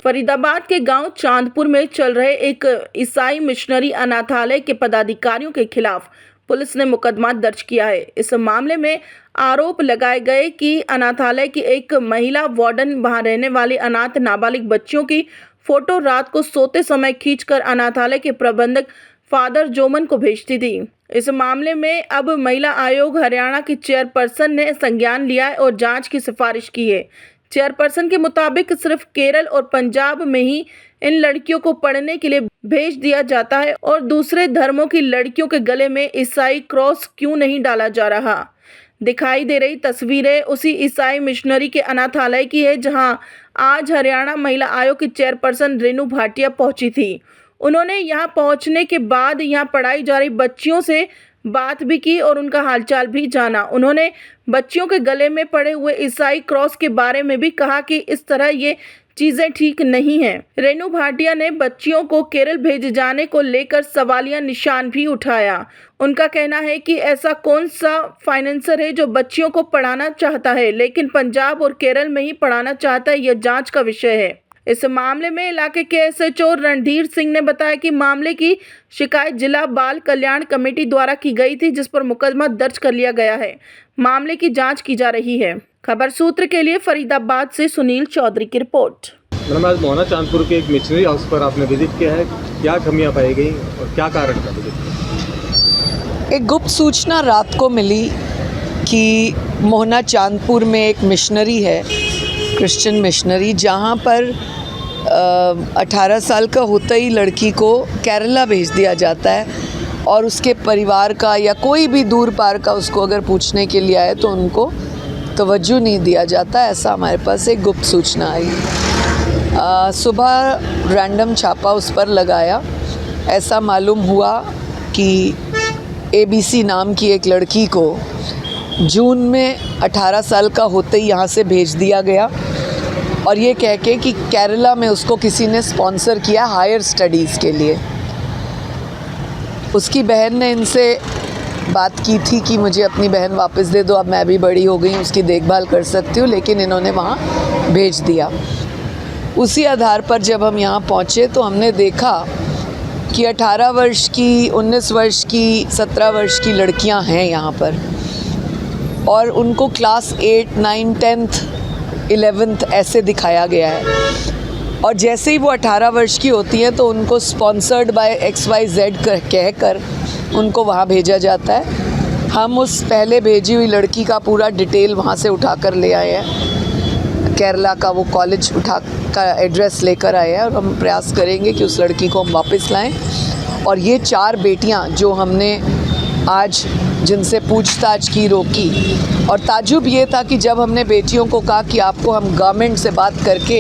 फरीदाबाद के गांव चांदपुर में चल रहे एक ईसाई मिशनरी अनाथालय के पदाधिकारियों के खिलाफ पुलिस ने मुकदमा दर्ज किया है। इस मामले में आरोप लगाए गए कि अनाथालय की एक महिला वार्डन वहां रहने वाली अनाथ नाबालिग बच्चियों की फोटो रात को सोते समय खींचकर अनाथालय के प्रबंधक फादर जोमन को भेजती थी। इस मामले में अब महिला आयोग हरियाणा की चेयरपर्सन ने संज्ञान लिया है और जांच की सिफारिश की है। चेयरपर्सन के मुताबिक सिर्फ केरल और पंजाब में ही इन लड़कियों को पढ़ने के लिए भेज दिया जाता है और दूसरे धर्मों की लड़कियों के गले में ईसाई क्रॉस क्यों नहीं डाला जा रहा। दिखाई दे रही तस्वीरें उसी ईसाई मिशनरी के अनाथालय की है, जहां आज हरियाणा महिला आयोग की चेयरपर्सन रेनू भाटिया पहुंची थी। उन्होंने यहां पहुंचने के बाद यहां पढ़ाई जा रही बच्चियों से बात भी की और उनका हालचाल भी जाना। उन्होंने बच्चियों के गले में पड़े हुए ईसाई क्रॉस के बारे में भी कहा कि इस तरह ये चीजें ठीक नहीं हैं। रेनू भाटिया ने बच्चियों को केरल भेजे जाने को लेकर सवालिया निशान भी उठाया। उनका कहना है कि ऐसा कौन सा फाइनेंसर है जो बच्चियों को पढ़ाना चाहता है लेकिन पंजाब और केरल में ही पढ़ाना चाहता है, यह जांच का विषय है। इस मामले में इलाके के एसएचओ रणधीर सिंह ने बताया कि मामले की शिकायत जिला बाल कल्याण कमेटी द्वारा की गई थी, जिस पर मुकदमा दर्ज कर लिया गया है। मामले की जांच की जा रही है। खबर सूत्र के लिए फरीदाबाद से सुनील चौधरी की रिपोर्ट। मैडम, आज मोहना चांदपुर के एक मिशनरी हाउस पर आपने विजिट किया है, क्या कमियां पाई गई और क्या कारण था विजिट? एक गुप्त सूचना रात को मिली कि मोहना चांदपुर में एक मिशनरी है, क्रिश्चियन मिशनरी, जहाँ पर 18 साल का होते ही लड़की को केरला भेज दिया जाता है और उसके परिवार का या कोई भी दूर पार का उसको अगर पूछने के लिए आए तो उनको तवज्जो नहीं दिया जाता। ऐसा हमारे पास एक गुप्त सूचना आई। सुबह रैंडम छापा उस पर लगाया। ऐसा मालूम हुआ कि ABC नाम की एक लड़की को जून में 18 साल का होते ही यहाँ से भेज दिया गया और ये कह के कि केरला में उसको किसी ने स्पॉन्सर किया हायर स्टडीज़ के लिए। उसकी बहन ने इनसे बात की थी कि मुझे अपनी बहन वापस दे दो, अब मैं भी बड़ी हो गई, उसकी देखभाल कर सकती हूँ, लेकिन इन्होंने वहाँ भेज दिया। उसी आधार पर जब हम यहाँ पहुँचे तो हमने देखा कि 18 वर्ष की, 19 वर्ष की, 17 वर्ष की लड़कियाँ हैं यहाँ पर और उनको क्लास 8, 9, 10th, 11th ऐसे दिखाया गया है और जैसे ही वो 18 वर्ष की होती हैं तो उनको स्पॉन्सर्ड बाय XYZ कहकर उनको वहाँ भेजा जाता है। हम उस पहले भेजी हुई लड़की का पूरा डिटेल वहाँ से उठा कर ले आए हैं, केरला का वो कॉलेज उठा का एड्रेस लेकर आए हैं और हम प्रयास करेंगे कि उस लड़की को हम वापस लाएं। और ये 4 बेटियाँ जो हमने आज जिनसे पूछताछ की रोकी, और ताजुब ये था कि जब हमने बेटियों को कहा कि आपको हम गवर्नमेंट से बात करके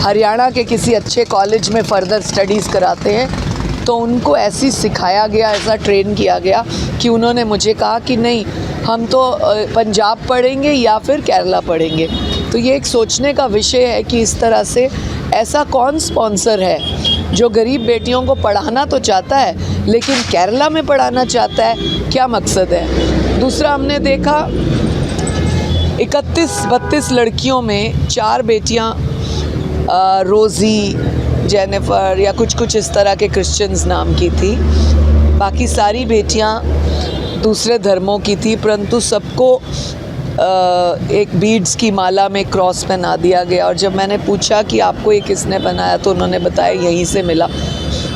हरियाणा के किसी अच्छे कॉलेज में फ़र्दर स्टडीज़ कराते हैं, तो उनको ऐसी सिखाया गया, ऐसा ट्रेन किया गया कि उन्होंने मुझे कहा कि नहीं, हम तो पंजाब पढ़ेंगे या फिर केरला पढ़ेंगे। तो ये एक सोचने का विषय है कि इस तरह से ऐसा कौन स्पॉन्सर है जो गरीब बेटियों को पढ़ाना तो चाहता है लेकिन केरला में पढ़ाना चाहता है, क्या मकसद है। दूसरा, हमने देखा 31-32 लड़कियों में 4 बेटियां रोज़ी, जेनिफर या कुछ इस तरह के क्रिश्चियंस नाम की थी। बाकी सारी बेटियां दूसरे धर्मों की थी, परंतु सबको एक बीड्स की माला में क्रॉस पहना दिया गया। और जब मैंने पूछा कि आपको ये किसने बनाया तो उन्होंने बताया यहीं से मिला।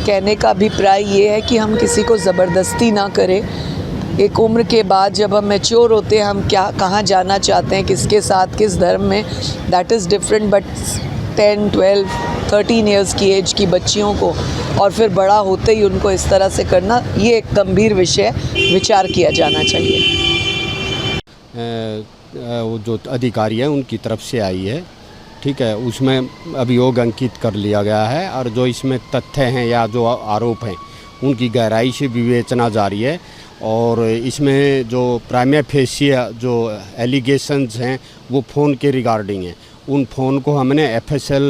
कहने का अभिप्राय ये है कि हम किसी को ज़बरदस्ती ना करें। एक उम्र के बाद जब हम मैच्योर होते हैं, हम क्या कहाँ जाना चाहते हैं, किसके साथ, किस धर्म में, that is different. But 10, 12, 13 years की एज की बच्चियों को और फिर बड़ा होते ही उनको इस तरह से करना, ये एक गंभीर विषय, विचार किया जाना चाहिए। वो जो अधिकारी है उनकी तरफ से आई है, ठीक है, उसमें अभियोग अंकित कर लिया गया है और जो इसमें तथ्य हैं या जो आरोप हैं उनकी गहराई से विवेचना जारी है। और इसमें जो प्राइमा फेसिया जो एलिगेशंस हैं वो फ़ोन के रिगार्डिंग हैं। उन फ़ोन को हमने FSL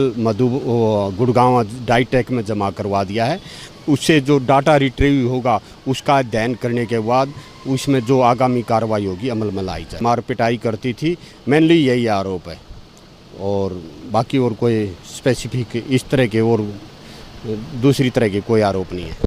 गुड़गांव डाइटेक में जमा करवा दिया है। उससे जो डाटा रिट्रीव होगा उसका अध्ययन करने के बाद उसमें जो आगामी कार्रवाई होगी अमल में लाई जाए। मार पिटाई करती थी, मेनली यही आरोप है और बाकी और कोई स्पेसिफिक इस तरह के और दूसरी तरह के कोई आरोप नहीं है।